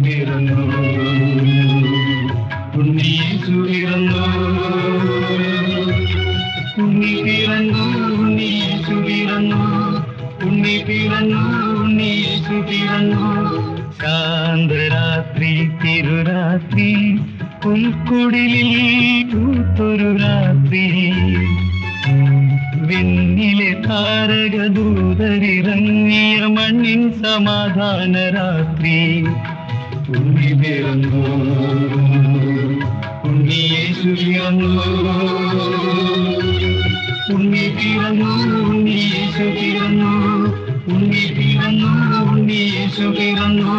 പിറന്നു, ഉണ്ണിയേശു പിറന്നു, ഉണ്ണി പിറന്നു, ഉണ്ണിയേശു പിറന്നു, ഉണ്ണി പിറന്നു, ഉണ്ണിയേശു പിറന്നു. ശാന്തരാത്രി തിരുരാത്രി പുൽക്കുടിലിൽ പൂത്തൊരു രാത്രി, വിണ്ണിലെ താരകദൂതരിറങ്ങിയ മണ്ണിൻ സമാധാന രാത്രി. ഉണ്ണി പിറന്നു, ഉണ്ണിയേശു പിറന്നു, ഉണ്ണി പിറന്നു, ഉണ്ണിയേശു പിറന്നു, ഉണ്ണി പിറന്നു, ഉണ്ണിയേശു പിറന്നു.